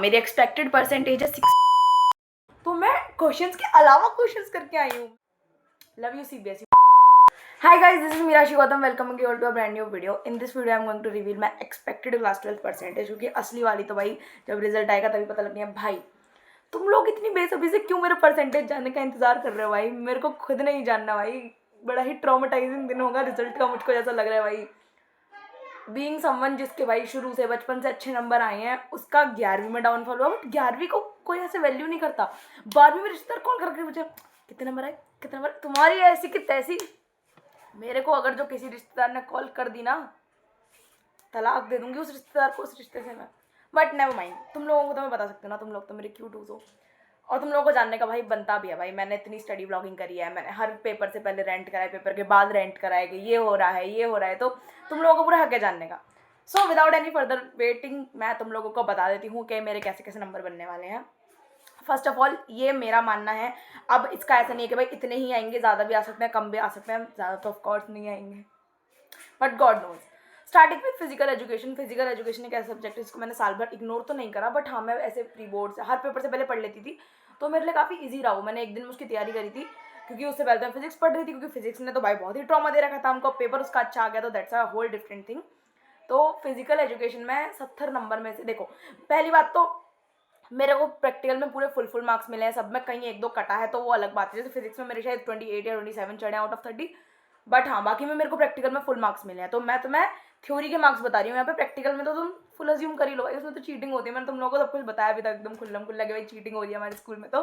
मेरी expected percentage है 6, तो मैं क्वेश्चंस के अलावा क्वेश्चंस करके आई हूँ। Love you CBSE. Hi guys, this is Mirashi Gautam. Welcoming you all to a brand new video. In this video, I'm going to reveal my expected class 12th percentage. क्योंकि असली वाली तो भाई जब रिजल्ट आएगा तभी पता लगनी है। भाई तुम लोग इतनी बेसब्री से क्यों मेरा परसेंटेज जानने का इंतजार कर रहे हो भाई? मेरे को खुद नहीं जानना भाई। बड़ा ही ट्रॉमेटाइजिंग दिन होगा रिजल्ट का, मुझको जैसा लग रहा है भाई। बीइंग समवन जिसके भाई शुरू से बचपन से अच्छे नंबर आए हैं, उसका 11वीं में डाउनफॉल हुआ। बट 11वीं को कोई ऐसे वैल्यू नहीं करता। 12वीं में रिश्तेदार कॉल करके मुझे कितने नंबर आए, कितने नंबर, तुम्हारी ऐसी कि तैसी। मेरे को अगर जो किसी रिश्तेदार ने कॉल कर दी ना, तलाक दे दूंगी उस रिश्तेदार को, उस रिश्ते से मैं। बट नेवर माइंड, तुम लोगों को तो मैं बता सकती हूँ ना, तुम लोग तो मेरे क्यूट हो। और तुम लोगों को जानने का भाई बनता भी है भाई। मैंने इतनी स्टडी ब्लॉगिंग करी है, मैंने हर पेपर से पहले रेंट कराया, पेपर के बाद रेंट कराया कि ये हो रहा है, ये हो रहा है, तो तुम लोगों को पूरा हक है जानने का। So without any further waiting मैं तुम लोगों को बता देती हूँ कि मेरे कैसे कैसे नंबर बनने वाले हैं। फर्स्ट ऑफ ऑल ये मेरा मानना है, अब इसका ऐसा नहीं है कि भाई इतने ही आएंगे, ज़्यादा भी आ सकते हैं, कम भी आ सकते हैं। ज़्यादा तो ऑफकोर्स नहीं आएंगे, but God knows. Starting with physical education. Physical education एक ऐसा सब्जेक्ट है जिसको मैंने साल भर इग्नोर तो नहीं करा, बट हाँ मैं ऐसे प्री बोर्ड से हर पेपर से पहले पढ़ लेती थी, तो मेरे लिए काफ़ी ईजी रहा वो। मैंने एक दिन में उसकी तैयारी करी थी, क्योंकि उससे पहले तो मैं फिजिक्स पढ़ रही थी, क्योंकि फिजिक्स ने तो भाई बहुत ही ट्रॉमा दे रखा था हमको। पेपर उसका अच्छा आ गया तो that's a whole different thing. तो फिजिकल एजुकेशन में 70 नंबर में से देखो, पहली बात तो मेरे को प्रैक्टिकल में पूरे फुल मार्क्स मिले हैं, सब में कहीं एक दो कटा है तो वो अलग बात है। जैसे फिजिक्स में मेरे शायद 28 या 27 चढ़े आउट ऑफ 30, बट हाँ बाकी में मेरे को प्रैक्टिकल में फुल मार्क्स मिले हैं। तो मैं तुम्हें थ्योरी के मार्क्स बता रही हूँ, यहाँ पे प्रैक्टिकल में तो तुम फुल अज्यूम कर ही लो भाई, उसमें तो चीटिंग होती है। मैंने तुम लोगों को सब कुछ बताया भी था एकदम खुल्लम खुल्ला कि भाई चीटिंग हो रही है हमारे स्कूल में। तो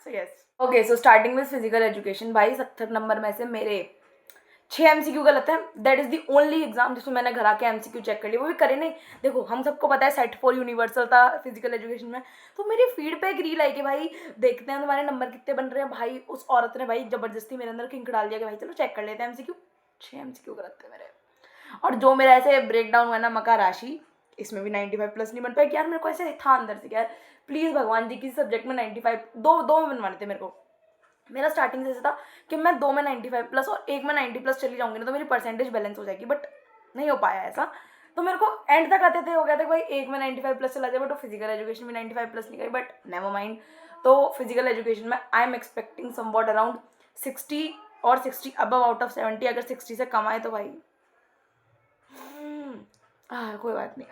so yes, okay. So starting में फिजिकल एजुकेशन भाई 70 नंबर में से मेरे 6 MCQ गलत है। That is the only exam जिसमें मैंने घर आके MCQ चेक कर लिया, वो भी करे नहीं। देखो हम सबको पता है सेट 4 यूनिवर्सल था फिजिकल एजुकेशन में, तो मेरी फीडबैक रील आई कि भाई देखते हैं तुम्हारे नंबर कितने बन रहे हैं। भाई उस औरत ने भाई जबरदस्ती मेरे अंदर किंक डाल दिया कि भाई चलो चेक कर लेते हैं MCQ। 6 MCQ गलत थे मेरे। और जो मेरा ऐसे ब्रेक डाउन हुआ ना मका राशि, इसमें भी 95+ नहीं बन पाया। यार मेरे को ऐसे था अंदर से कि यार प्लीज़ भगवान जी किसी सब्जेक्ट में 95, दो में बनवाने थे मेरे को। मेरा स्टार्टिंग से ऐसा था कि मैं 2 में 95+ और 1 में 90+ चली जाऊंगी ना तो मेरी परसेंटेज बैलेंस हो जाएगी, बट नहीं हो पाया ऐसा। तो मेरे को एंड तक आते थे, हो गया था भाई 1 में 95+ चला जाए, बट फिजिकल एजुकेशन में 95+ नहीं गई, बट नेवर माइंड। तो फिजिकल एजुकेशन में I am expecting somewhat around 60 और 60 अबव आउट ऑफ 70। अगर 60 से कम आए तो भाई कोई बात नहीं,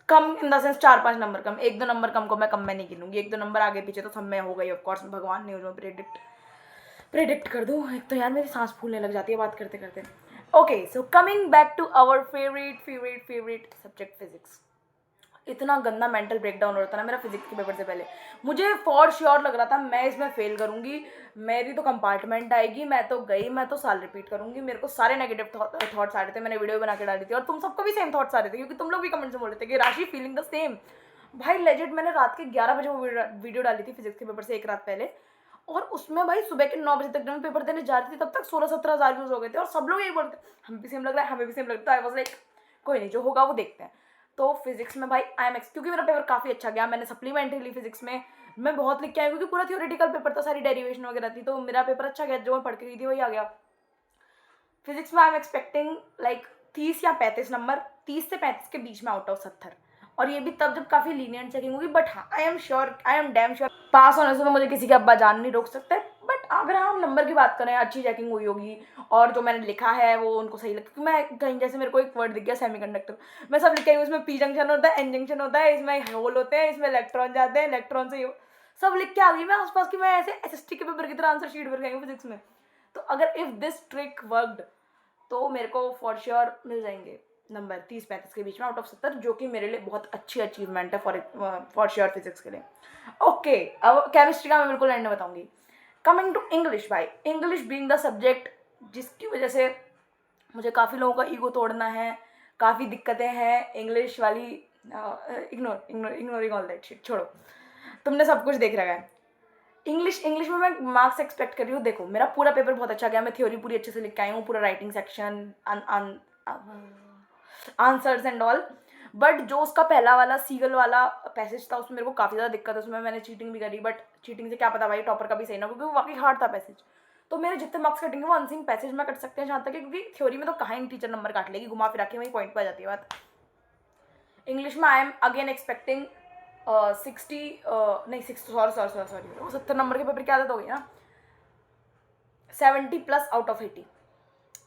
कम इन द सेंस 4-5 नंबर कम। 1-2 नंबर कम को मैं कम में नहीं गिनूंगी, 1-2 नंबर आगे पीछे तो सब में हो गई ऑफकोर्स। भगवान ने जो प्रेडिक्ट कर दूँ। एक तो यार मेरी सांस फूलने लग जाती है बात करते करते। Okay, so coming back to our favourite subject physics. इतना गंदा मेंटल ब्रेकडाउन हो रहा था ना मेरा फिजिक्स के पेपर से पहले। मुझे फॉर श्योर लग रहा था मैं इसमें फेल करूंगी, मेरी तो कंपार्टमेंट आएगी, मैं तो गई, मैं तो साल रिपीट करूंगी। मेरे को सारे नेगेटिव थॉट्स आ रहे थे, मैंने वीडियो बना के डाली थी, और तुम सबको भी सेम थॉट्स आ रहे थे, क्योंकि तुम लोग भी कमेंट से बोल रहे थे कि राशि फीलिंग द सेम। भाई लेजिट मैंने रात के 11 बजे वो वीडियो डाली थी फिजिक्स के पेपर से एक रात पहले, और उसमें भाई सुबह के 9 बजे तक जब मैं पेपर देने जा रही थी तब तक 16-17 हज़ार व्यूज हो गए थे, और सब लोग यही बोलते हमें भी सेम लग रहा है, हमें भी सेम लगता है। आई वाज लाइक कोई नहीं, जो होगा वो देखते हैं। तो फिजिक्स में भाई क्योंकि मेरा पेपर काफ़ी अच्छा गया, मैंने सप्लीमेंट्री ली फिजिक्स में, मैं बहुत लिख के आई क्योंकि पूरा थियोरेटिकल पेपर था, सारी डेरिवेशन वगैरह थी, तो मेरा पेपर अच्छा गया, जो मैं पढ़ के गई थी वही आ गया। फिजिक्स में आई एम एक्सपेक्टिंग लाइक 30 या 35 नंबर, 30 से 35 के बीच में आउट ऑफ 70, और ये भी तब जब काफ़ी लीनियंट चेकिंग होगी। बट हाँ आई एम डैम श्योर पास होने से तो मुझे किसी के अब्बा जान नहीं रोक सकते। बट अगर हम नंबर की बात करें, अच्छी चेकिंग हुई होगी और जो मैंने लिखा है वो उनको सही लगता है। क्योंकि मैं कहीं जैसे मेरे को एक वर्ड दिख गया सेमीकंडक्टर, मैं सब लिख के आई, उसमें P जंक्शन होता है, N जंक्शन होता है, इसमें होल होते हैं, इसमें इलेक्ट्रॉन जाते हैं, इलेक्ट्रॉन से सब लिख के आ गई मैं आसपास की। मैं ऐसे SST के पेपर की तरह आंसर शीट भर गई हूँ फिजिक्स में। तो अगर इफ दिस ट्रिक वर्कड तो मेरे को फॉर श्योर मिल जाएंगे नंबर 30-35 के बीच में आउट ऑफ 70, जो कि मेरे लिए बहुत अच्छी अचीवमेंट है फॉर श्योर फिजिक्स के लिए। ओके, अब केमिस्ट्री का मैं बिल्कुल एंड में बताऊंगी। कमिंग टू इंग्लिश, भाई इंग्लिश बीइंग द सब्जेक्ट जिसकी वजह से मुझे काफ़ी लोगों का ईगो तोड़ना है, काफ़ी दिक्कतें हैं इंग्लिश वाली। इग्नोरिंग ऑल दैट शिट, छोड़ो, तुमने सब कुछ देख रखा है। इंग्लिश में मैं मार्क्स एक्सपेक्ट कर रही हूँ। देखो मेरा पूरा पेपर बहुत अच्छा गया, मैं थ्योरी पूरी अच्छे से लिख के आई हूँ, पूरा writing section, answers and all. But जो उसका पहला वाला सीगल वाला पैसेज था उसमें मेरे को काफ़ी ज़्यादा दिक्कत है, उसमें मैंने चीटिंग भी करी, बट चीटिंग से क्या पता भाई टॉपर का भी सही ना, क्योंकि वो वाकई हार्ड था पैसेज। तो मेरे जितने मार्क्स कटेंगे वो अनसीन पैसेज में कट सकते हैं जहाँ तक, क्योंकि थ्योरी में तो कहाँ ही टीचर नंबर काट लेगी, घुमा फिरा के वही पॉइंट पर आ जाती है बात। इंग्लिश में आई एम अगेन एक्सपेक्टिंग 60 नहीं 60 सॉरी वो 70 नंबर के पेपर की आदत हो गई ना, 70 plus out of 80,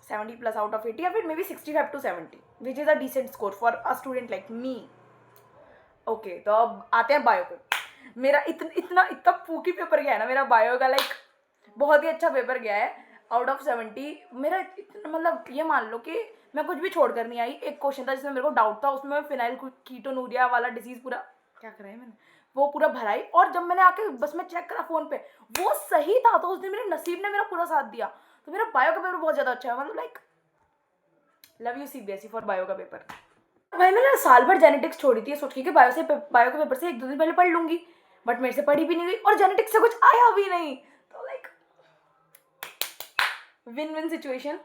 70 plus out of 80 या फिर maybe 65 to 70 which is a decent score for a student like me. Okay, तो अब आते हैं बायो पे। मेरा इतना फूकी पेपर गया है ना मेरा बायो का, लाइक बहुत ही अच्छा पेपर गया है। आउट ऑफ 70 मेरा मतलब ये मान लो कि मैं कुछ भी छोड़ कर नहीं आई। एक क्वेश्चन था जिसमें मेरे को डाउट था, उसमें मैं फिनाइल कीटोनूरिया वाला डिजीज पूरा क्या करा है मैंने, वो पूरा भराई, और जब मैंने आके बस में चेक करा फ़ोन पे वो सही था, तो उस दिन मेरे नसीब ने मेरा पूरा साथ दिया। तो मेरा बायो का पेपर बहुत ज़्यादा अच्छा है, मतलब like love you CBSE for bio का पेपर। भाई मैंने साल भर जेनेटिक्स छोड़ी थी सोच के कि बायो के पेपर से 1-2 दिन पहले पढ़ लूंगी, बट मेरे से पढ़ी भी नहीं गई और जेनेटिक्स से कुछ आया भी नहीं, तो लाइक विन विन सिचुएशन।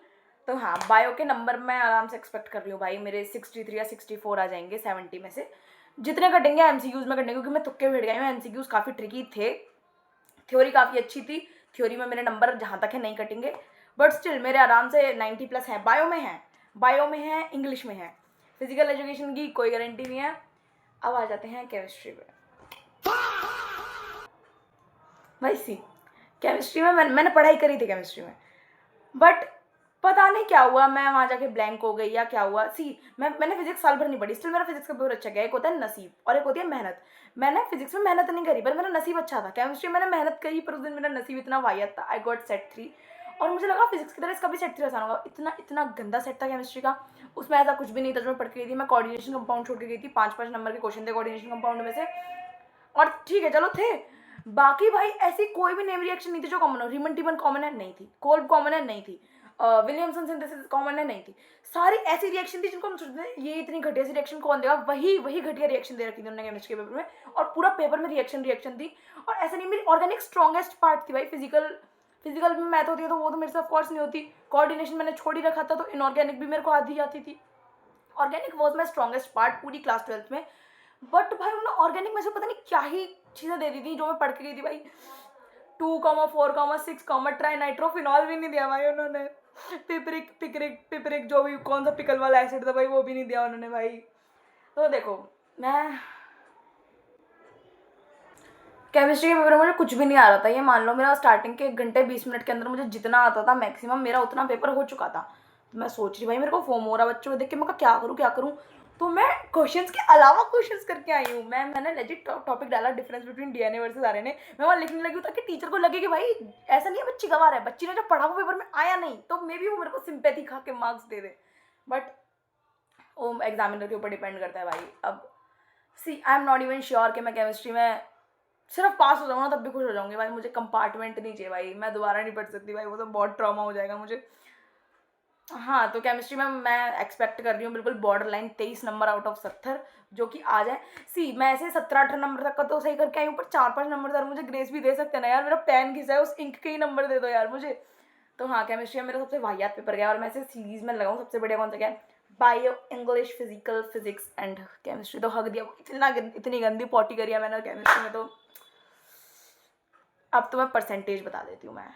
तो हाँ, बायो के नंबर मैं आराम से एक्सपेक्ट कर रही हूँ भाई, मेरे 63 या 64 आ जाएंगे 70 में से। जितने कटेंगे MCQs में कटेंगे, क्योंकि मैं तुक्के भिड़ गई हूँ। MCQs काफ़ी ट्रिकी थे, थ्योरी काफ़ी अच्छी थी, थ्योरी में मेरे नंबर जहाँ तक है नहीं कटेंगे, बट स्टिल मेरे आराम से 90 प्लस हैं। बायो में है, इंग्लिश में है, फिजिकल एजुकेशन की कोई गारंटी नहीं है। अब आ जाते हैं केमिस्ट्री में। भाई केमिस्ट्री में मैंने पढ़ाई करी थी केमिस्ट्री में, बट पता नहीं क्या हुआ, मैं वहाँ जाके ब्लैंक हो गई या क्या हुआ। मैंने फिजिक्स साल भर नहीं पढ़ी, स्टिल मेरा फिजिक्स का पेपर अच्छा गया। एक होता है नसीब और एक होती है मेहनत। मैंने फिजिक्स में मेहनत नहीं करी पर मेरा नसीब अच्छा था। केमिस्ट्री में मैंने मेहनत करी पर उस दिन मेरा नसीब इतना वाहियात था, आई गॉट सेट 3, और मुझे लगा फिजिक्स की तरह इसका भी सेट 3 आसान होगा। इतना गंदा सेट था केमिस्ट्री का, उसमें ऐसा कुछ भी नहीं था जो मैं पढ़ के गई थी। मैं कोऑर्डिनेशन कंपाउंड छोड़ के गई थी, 5-5 नंबर के क्वेश्चन थे कोऑर्डिनेशन कंपाउंड में से, और ठीक है चलो थे, बाकी भाई ऐसी कोई भी नेम रिएक्शन नहीं थी जो कॉमन हो। रीमन टीमन कॉमन है नहीं थी, कोल्ब कॉमन है नहीं थी, विलियमसन सिंथेसिस कॉमन है नहीं थी। सारी ऐसी रिएक्शन थी जिनको हम सोचते हैं ये इतनी घटिया सी रिएक्शन कौन देगा, वही घटिया रिएक्शन दे रखी थी उन्होंने केमिस्ट्री के पेपर में, और पूरा पेपर में रिएक्शन थी। और ऐसा नहीं, मेरी ऑर्गेनिक स्ट्रॉन्गेस्ट पार्ट थी भाई। फिजिकल में मैथ होती है तो वो तो मेरे से ऑफकोर्स नहीं होती। कोऑर्डिनेशन मैंने छोड़ ही रखा था, तो इनऑर्गेनिक भी मेरे को आधी आती थी। Organic was my strongest part पूरी क्लास 12th में, बट भाई उन्होंने ऑर्गेनिक में से पता नहीं क्या ही चीज़ें दे दी थी जो मैं पढ़ के गई थी भाई। 2,4,6 ट्राइनाइट्रोफिनॉल भी नहीं दिया भाई उन्होंने। पिपरिक जो भी कौन सा पिकल वाला एसिड था भाई, वो भी नहीं दिया उन्होंने भाई। तो देखो, मैं केमिस्ट्री के पेपर में मुझे कुछ भी नहीं आ रहा था। ये मान लो मेरा स्टार्टिंग के 1 घंटे 20 मिनट के अंदर मुझे जितना आता था मैक्सिमम, मेरा उतना पेपर हो चुका था। तो मैं सोच रही भाई मेरे को फोम हो रहा बच्चों को देख के, मैं क्या करूँ। तो मैं क्वेश्चंस के अलावा क्वेश्चंस करके आई हूँ। मैंने लेजिट टॉपिक डाला difference between DNA versus RNA। मैं वहाँ लिखने लगी हूँ ताकि टीचर को लगे कि भाई ऐसा नहीं है बच्ची गवार है, बच्ची ने जब पढ़ा वो पेपर में आया नहीं, तो मे बी वो मेरे को सिंपैथी खा के मार्क्स दे दे, बट वो एग्जामिनर के ऊपर डिपेंड करता है भाई। अब I am not even sure कि मैं केमिस्ट्री में सिर्फ पास हो जाऊँगा तब भी खुश हो जाऊँगी भाई। मुझे कंपार्टमेंट नहीं चाहिए भाई, मैं दोबारा नहीं पढ़ सकती भाई, वो तो बहुत ट्रॉमा हो जाएगा मुझे। हाँ, तो केमिस्ट्री में मैं एक्सपेक्ट कर रही हूँ बिल्कुल border line 23 number out of 70 जो कि आ जाए। मैं ऐसे 17-18 नंबर तक का तो सही करके आई हूँ, पर 4-5 नंबर तक मुझे ग्रेस भी दे सकते हैं ना यार। मेरा पेन घिसा है, उस इंक के ही नंबर दे दो यार मुझे। तो हाँ, केमिस्ट्री में मेरा सबसे वाहियात पेपर गया, और मैं ऐसे सीरीज में लगाऊँ सबसे बढ़िया कौन सा गया, bio, English, physical, physics and chemistry. तो हक दिया, इतनी गंदी पॉटी करी है मैंने केमिस्ट्री में। तो अब तो मैं परसेंटेज बता देती हूँ मैं।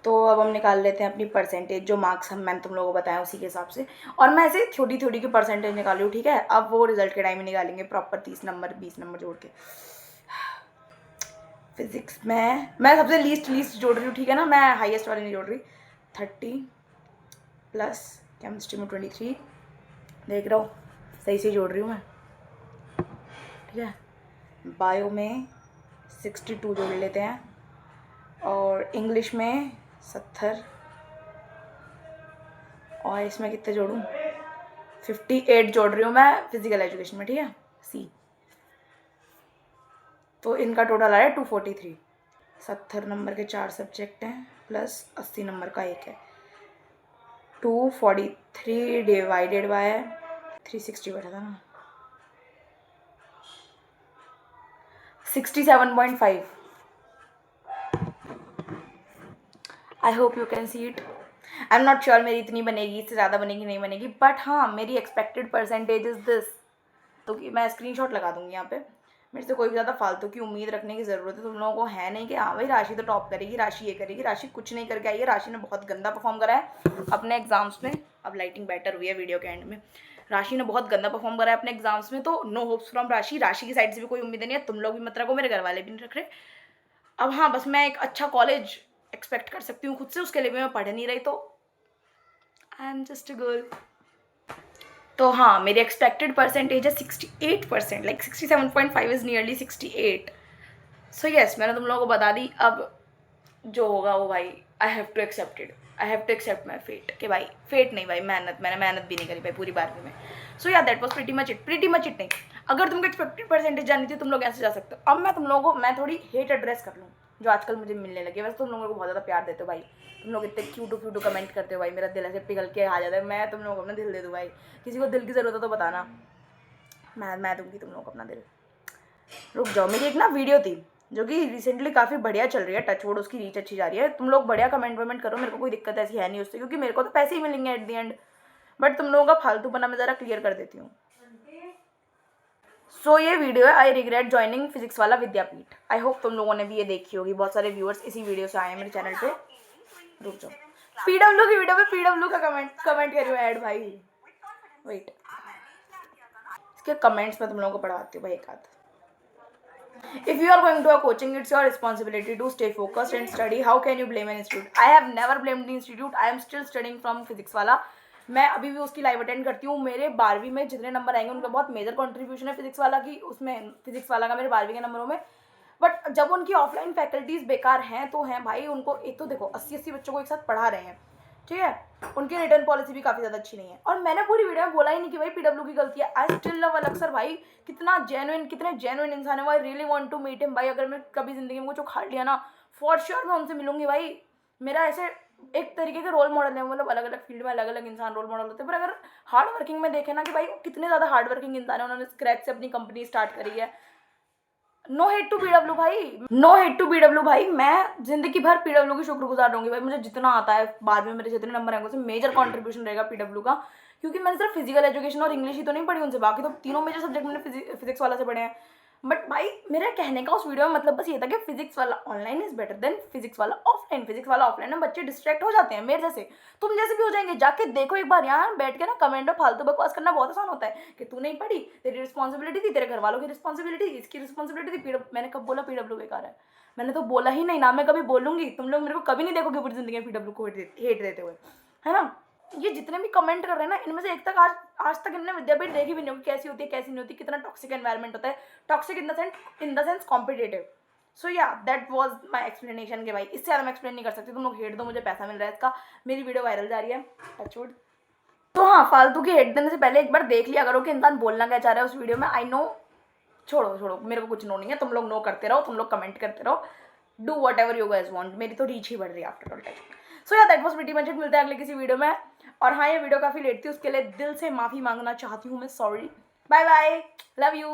तो अब हम निकाल लेते हैं अपनी परसेंटेज, जो मार्क्स मैंने तुम लोगों को बताया उसी के हिसाब से, और मैं ऐसे थोड़ी की परसेंटेज निकाली हूँ, ठीक है। अब वो रिजल्ट के टाइम ही निकालेंगे प्रॉपर 30 नंबर 20 नंबर जोड़ के। फिजिक्स में मैं सबसे लीस्ट जोड़ रही हूँ, ठीक है ना, मैं हाईएस्ट वाली नहीं जोड़ रही। 30 प्लस केमिस्ट्री में 23, देख रहा हूँ सही से जोड़ रही हूँ मैं, ठीक है। बायो में 62 जोड़ लेते हैं, और इंग्लिश में 70, और इसमें कितने जोड़ूँ, 58 जोड़ रही हूँ मैं फिजिकल एजुकेशन में, ठीक है। तो इनका टोटल आ रहा है 243। 70 नंबर के 4 सब्जेक्ट हैं प्लस 80 नंबर का एक है। 243 डिवाइडेड बाय 360 बैठा था ना, 67.5। I hope you can see it. I am not sure मेरी इतनी बनेगी, इससे ज़्यादा बनेगी नहीं बनेगी, बट हाँ मेरी एक्सपेक्टेड परसेंटेज इज़ दिस। तो मैं स्क्रीनशॉट लगा दूंगी यहाँ पे। मेरे से कोई भी ज़्यादा फालतू की उम्मीद रखने की ज़रूरत है तुम लोगों को है नहीं कि हाँ भाई राशि तो टॉप करेगी, राशि ये करेगी। राशि कुछ नहीं करके आई है, राशि ने बहुत गंदा परफॉर्म करा है अपने एग्जाम्स में। अब लाइटिंग बेटर हुई है वीडियो के एंड में। राशि ने बहुत गंदा परफॉर्म करा है अपने एग्जाम्स में, तो नो होप्स फ्रॉम राशि। राशि की साइड से भी कोई उम्मीद नहीं है, तुम लोग भी मत रखो, मेरे घर वाले भी नहीं रख रहे। अब हाँ, बस मैं एक अच्छा कॉलेज एक्सपेक्ट कर सकती हूँ खुद से, उसके लिए भी मैं पढ़ नहीं रही, तो I am just a girl. तो हाँ, मेरी एक्सपेक्टेड परसेंटेज है 68%, like 67.5 is nearly 68। So yes, मैंने तुम लोगों को बता दी। अब जो होगा वो भाई I have to accept my fate, कि भाई फेट नहीं भाई, मैंने मेहनत भी नहीं करी भाई पूरी 12वीं में। सो yeah that was pretty much it नहीं। अगर तुमको एक्सपेक्टेड परसेंटेज जाननी थी, तुम लोग ऐसे जा सकते हो। अब मैं तुम लोगों को, मैं थोड़ी हेट एड्रेस कर लूँ जो आजकल मुझे मिलने लगी है। वैसे तुम लोगों को बहुत ज़्यादा प्यार देते हो भाई, तुम लोग इतने क्यूटू कमेंट करते हो भाई, मेरा दिल ऐसे पिघल के आ जाता है। मैं तुम लोगों को अपना दिल दे दूँ भाई, किसी को दिल की ज़रूरत है तो बताना, मैं दूँगी तुम लोगों को अपना दिल। रुक जाओ, मेरी एक ना वीडियो थी जो कि रिसेंटली काफ़ी बढ़िया चल रही है, टचवुड उसकी रीच अच्छी जा रही है। तुम लोग बढ़िया कमेंट वमेंट करो, मेरे को कोई दिक्कत ऐसी है नहीं उससे, क्योंकि मेरे को तो पैसे ही मिलेंगे एट द एंड। बट तुम लोगों का फालतूपना मैं ज़रा क्लियर कर देती हूँ। सो ये वीडियो है आई रिग्रेट ज्वाइनिंग फिजिक्स वाला विद्यापीठ। आई होप तुम लोगों ने भी ये देखी होगी, बहुत सारे व्यूअर्स इसी वीडियो से आए हैं मेरे चैनल पे। रुक जाओ, पीडब्ल्यू की वीडियो पे पीडब्ल्यू का कमेंट करियो ऐड भाई, वेट, इसके कमेंट्स में तुम लोगों को पढ़ाती हूँ भाई एक आध। If you are going to a coaching, it's your responsibility to stay focused and study. How can you blame an institute? I have never blamed the institute. I am still studying from physics वाला। मैं अभी भी उसकी live attend करती हूँ। मेरे 12वीं में जितने नंबर आएंगे उनका बहुत मेजर कंट्रीब्यूशन है फिजिक्स वाला की, उसमें फिजिक्स वाला का मेरे 12वीं के नंबरों में। बट जब उनकी ऑफलाइन फैकल्टीज बेकार हैं तो हैं भाई, उनको एक तो देखो 80 बच्चों को एक साथ पढ़ा रहे हैं, ठीक है, उनकी रिटर्न पॉलिसी भी काफ़ी ज़्यादा अच्छी नहीं है। और मैंने पूरी वीडियो में बोला ही नहीं कि भाई पीडब्ल्यू की गलती है। I still love Alakh sir भाई, कितने जेन्युइन इंसान है वो। I really want to meet him भाई। अगर मैं कभी ज़िंदगी में कुछ उखाड़ लिया ना, फॉर श्योर मैं उनसे मिलूंगी भाई। मेरा ऐसे एक तरीके के रोल मॉडल है, मतलब अलग अलग फील्ड में अलग अलग इंसान रोल मॉडल होते हैं। पर अगर हार्ड वर्किंग में देखें ना कि भाई कितने ज़्यादा हार्ड वर्किंग इंसान है, उन्होंने स्क्रैच से अपनी कंपनी स्टार्ट करी है। नो हेट टू पीडब्ल्यू भाई, मैं जिंदगी भर पीडब्ल्यू की शुक्रगुजार रहूंगी भाई। मुझे जितना आता है, बाद में मेरे जितने नंबर आएंगे उसमें मेजर कंट्रीब्यूशन रहेगा पीडब्ल्यू का, क्योंकि मैंने सिर्फ फिजिकल एजुकेशन और इंग्लिश ही तो नहीं पढ़ी उनसे, बाकी तो तीनों मेजर सब्जेक्ट मैंने फिजिक्स वाला से पढ़े हैं। बट भाई मेरा कहने का उस वीडियो में मतलब बस ये था कि फिजिक्स वाला online is better than physics वाला ऑफलाइन। फिजिक्स वाला ऑफलाइन में बच्चे डिस्ट्रैक्ट हो जाते हैं, मेरे जैसे, तुम जैसे भी हो जाएंगे। जाके देखो एक बार, यहाँ बैठ के ना कमेंट में फालतू बकवास करना बहुत आसान होता है कि तू नहीं पढ़ी, तेरी रिस्पॉन्सिबिलिटी थी, तेरे घर वालों की रिस्पॉन्सिबिलिटी, इसकी रिस्पॉन्सिबिलिटी थी। मैंने कब बोला पीडब्ल्यू बेकार है? मैंने तो बोला ही नहीं, ना मैं कभी बोलूंगी। तुम लोग मेरे को कभी नहीं देखोगे पूरी जिंदगी में पीडब्ल्यू को हेट देते हुए, है ना। ये जितने भी कमेंट कर रहे हैं ना, इनमें से एक तक आज तक इन्होंने विद्यापीठ देखी भी नहीं होगी, कैसी होती है कैसी नहीं होती, कितना टॉक्सिक एनवायरनमेंट होता है, toxic in the sense competitive. So yeah that was my explanation के भाई, इससे ज़्यादा मैं एक्सप्लेन नहीं कर सकती। तुम लोग हेट दो, मुझे पैसा मिल रहा है इसका, मेरी वीडियो वायरल जा रही है, टचवुड। तो हाँ, फालतू की हेट देने से पहले एक बार देख लिया करो कि इंसान बोलना क्या चाह रहा है उस वीडियो में। आई नो, छोड़ो, मेरे को कुछ नो नहीं है, तुम लोग नो करते रहो, तुम लोग कमेंट करते रहो, do what ever you guys want. मेरी तो रीच ही बढ़ रही है after all time. So yeah that was pretty much it. मिलते हैं अगले किसी वीडियो में। और हाँ, ये वीडियो काफ़ी लेट थी, उसके लिए दिल से माफ़ी मांगना चाहती हूँ मैं, sorry. Bye bye, love you.